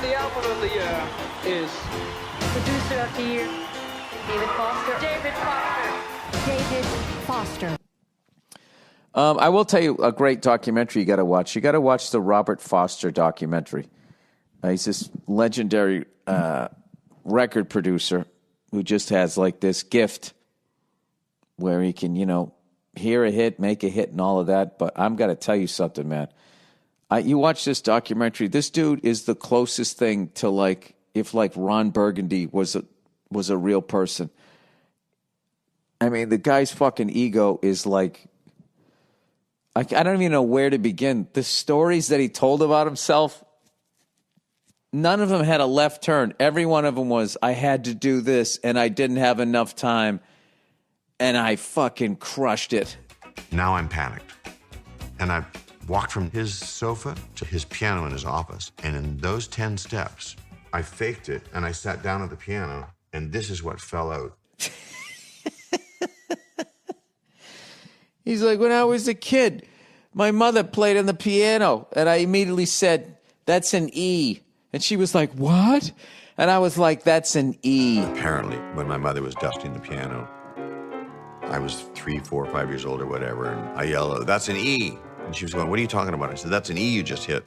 the album of the year is... Producer of the year, David Foster. David Foster. David Foster. I will tell you a great documentary you got to watch. You got to watch the Robert Foster documentary. He's this legendary record producer who just has like this gift where he can, you know, hear a hit, make a hit, and all of that. But I'm got to tell you something, man. You watch this documentary. This dude is the closest thing to like if like Ron Burgundy was a real person. I mean, the guy's fucking ego is like, I don't even know where to begin. The stories that he told about himself, none of them had a left turn. Every one of them was, I had to do this and I didn't have enough time and I fucking crushed it. Now I'm panicked. And I walked from his sofa to his piano in his office. And in those 10 steps, I faked it and I sat down at the piano and this is what fell out. He's like, when I was a kid, my mother played on the piano and I immediately said, that's an E. And she was like, what? And I was like, that's an E. Apparently, when my mother was dusting the piano, I was 3, 4, 5 years old or whatever, and I yelled, that's an E. And she was going, what are you talking about? I said, that's an E you just hit.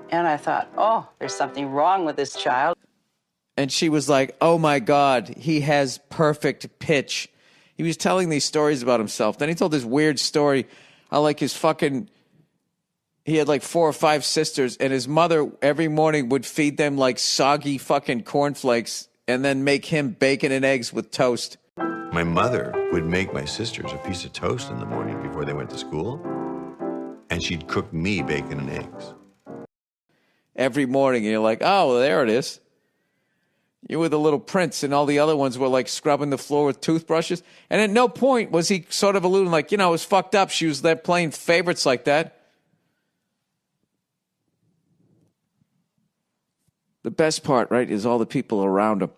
And I thought, oh, there's something wrong with this child. And she was like, oh my God, he has perfect pitch. He was telling these stories about himself. Then he told this weird story how like he had like 4 or 5 sisters, and his mother every morning would feed them like soggy fucking cornflakes and then make him bacon and eggs with toast. My mother would make my sisters a piece of toast in the morning before they went to school, and she'd cook me bacon and eggs. Every morning, and you're like, oh, well, there it is. You were the little prince, and all the other ones were like scrubbing the floor with toothbrushes. And at no point was he sort of alluding like, you know, it was fucked up. She was there playing favorites like that. The best part, right, is all the people around him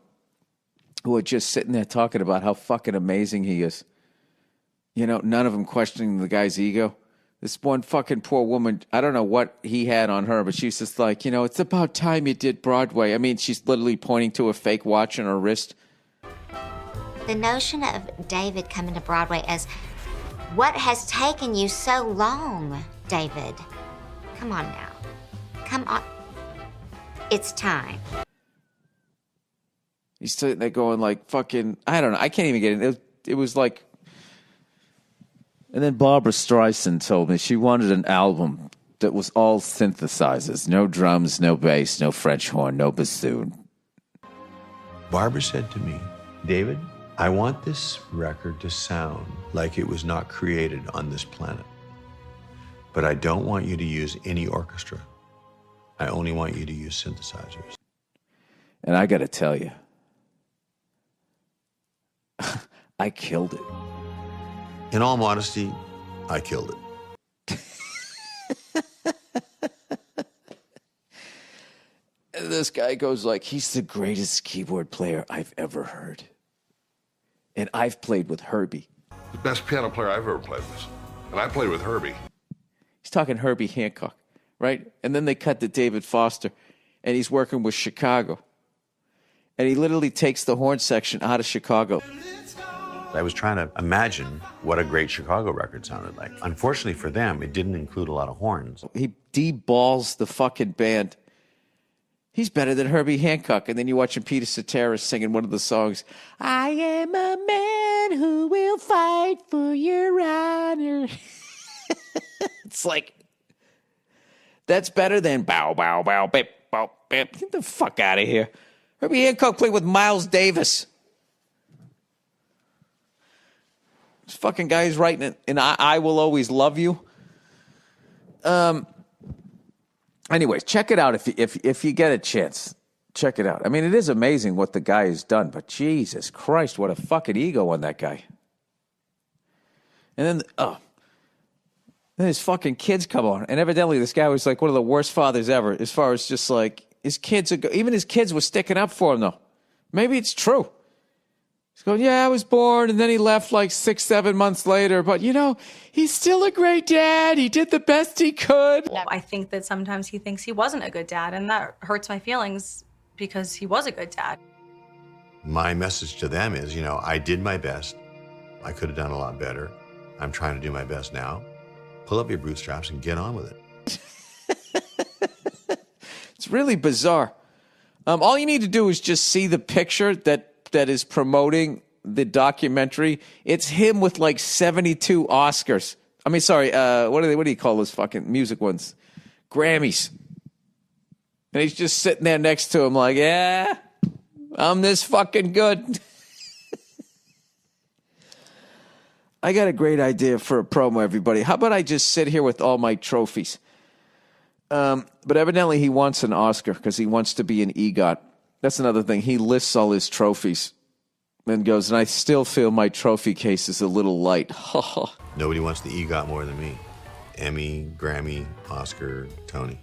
who are just sitting there talking about how fucking amazing he is. You know, none of them questioning the guy's ego. This one fucking poor woman, I don't know what he had on her, but she's just like, you know, it's about time you did Broadway. I mean, she's literally pointing to a fake watch on her wrist. The notion of David coming to Broadway as, what has taken you so long, David? Come on now. Come on. It's time. He's sitting there going like fucking, I don't know. I can't even get it. It was like, and then Barbra Streisand told me she wanted an album that was all synthesizers. No drums, no bass, no French horn, no bassoon. Barbara said to me, David, I want this record to sound like it was not created on this planet. But I don't want you to use any orchestra. I only want you to use synthesizers. And I got to tell you, I killed it. In all modesty, I killed it. And this guy goes like, he's the greatest keyboard player I've ever heard. And I've played with Herbie. The best piano player I've ever played with. And I played with Herbie. He's talking Herbie Hancock, right? And then they cut to David Foster, and he's working with Chicago. And he literally takes the horn section out of Chicago. I was trying to imagine what a great Chicago record sounded like. Unfortunately for them, it didn't include a lot of horns. He de-balls the fucking band. He's better than Herbie Hancock. And then you watch Peter Cetera singing one of the songs, I am a man who will fight for your honor. It's like, that's better than bow, bow, bow, bip, bow, bip. Get the fuck out of here. Herbie Hancock played with Miles Davis. This fucking guy is writing it, and I Will Always Love You. Anyways, check it out if you get a chance. Check it out. I mean, it is amazing what the guy has done, but Jesus Christ, what a fucking ego on that guy. And then his fucking kids come on, and evidently this guy was like one of the worst fathers ever, as far as just like his kids. Even his kids were sticking up for him, though. Maybe it's true. He's going, yeah, I was born, and then he left like 6-7 months later. But, he's still a great dad. He did the best he could. I think that sometimes he thinks he wasn't a good dad, and that hurts my feelings because he was a good dad. My message to them is, I did my best. I could have done a lot better. I'm trying to do my best now. Pull up your bootstraps and get on with it. It's really bizarre. All you need to do is just see the picture that is promoting the documentary. It's him with like 72 Oscars. I mean, sorry, what do you call those fucking music ones? Grammys. And he's just sitting there next to him like, yeah, I'm this fucking good. I got a great idea for a promo, everybody. How about I just sit here with all my trophies? But evidently he wants an Oscar because he wants to be an EGOT. That's another thing. He lists all his trophies and goes, and I still feel my trophy case is a little light. Nobody wants the EGOT more than me. Emmy, Grammy, Oscar, Tony.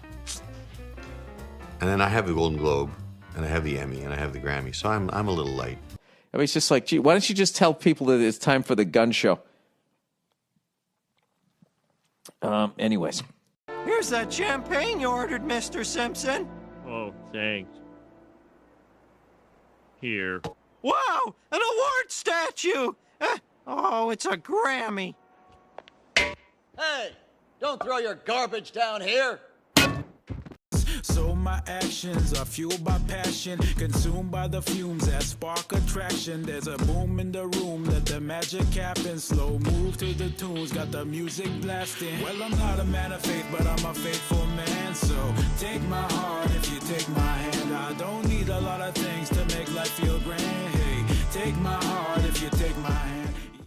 And then I have the Golden Globe, and I have the Emmy, and I have the Grammy. So I'm a little light. I mean, it's just like, gee, why don't you just tell people that it's time for the gun show? Anyways. Here's that champagne you ordered, Mr. Simpson. Oh, thanks. Here. Wow, an award statue! Oh, it's a Grammy. Hey, don't throw your garbage down here. So my actions are fueled by passion, consumed by the fumes that spark attraction. There's a boom in the room, let the magic happen. Slow move to the tunes, got the music blasting. Well, I'm not a man of faith, but I'm a faithful man. So take my heart if you take my hand. I don't need a lot of things to make life feel grand. Hey, take my heart if you take my hand.